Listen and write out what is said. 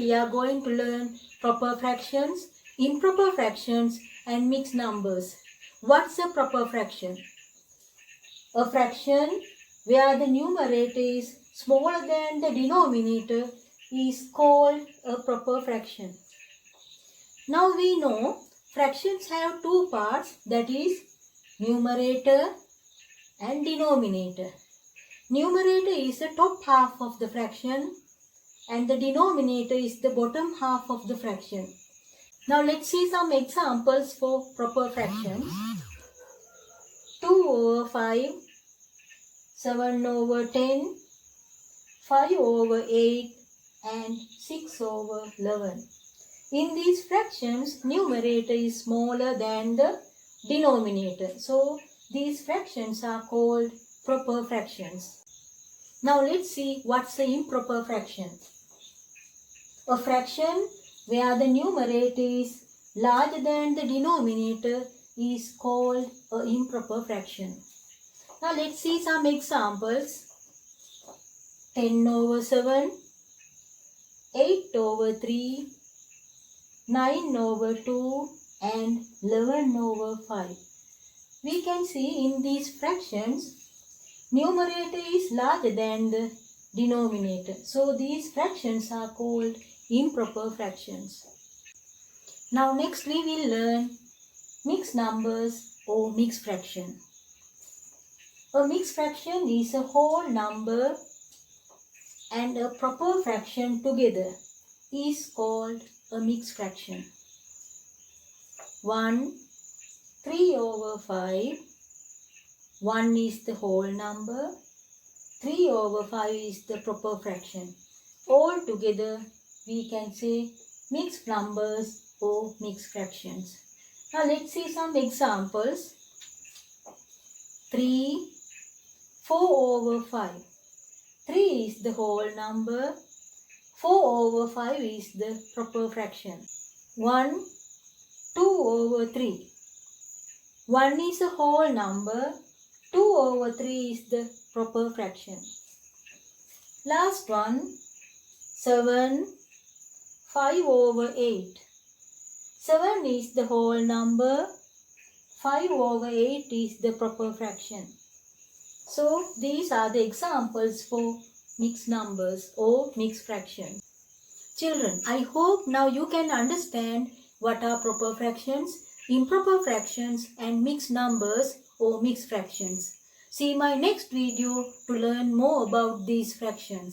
we are going to learn proper fractions, improper fractions and mixed numbers. What's a proper fraction? A fraction where the numerator is smaller than the denominator is called a proper fraction. Now we know fractions have two parts, that is numerator and denominator. Numerator is the top half of the fraction and the denominator is the bottom half of the fraction. Now let's see some examples for proper fractions. 2/5, 7/10, 5/8 and 6/11. In these fractions, numerator is smaller than the denominator. So these fractions are called proper fractions. Now let's see what's the improper fraction. A fraction where the numerator is larger than the denominator is called an improper fraction. Now let's see some examples. 10/7, 8/3, 9/2 and 11/5. We can see in these fractions, numerator is larger than the denominator. So these fractions are called improper fractions. Now next we will learn mixed numbers or mixed fraction. A mixed fraction is a whole number and a proper fraction together is called a mixed fraction. 1, 3/5. 1 is the whole number. 3/5 is the proper fraction. All together we can say mixed numbers or mixed fractions. Now let's see some examples. 3, 4/5. 3 is the whole number. 4/5 is the proper fraction. 1, 2/3. 1 is a whole number. 2/3 is the proper fraction. Last one, 7, 5/8. 7 is the whole number. 5/8 is the proper fraction. So these are the examples for mixed numbers or mixed fractions. Children, I hope now you can understand what are proper fractions, improper fractions and mixed numbers or mixed fractions. See my next video to learn more about these fractions.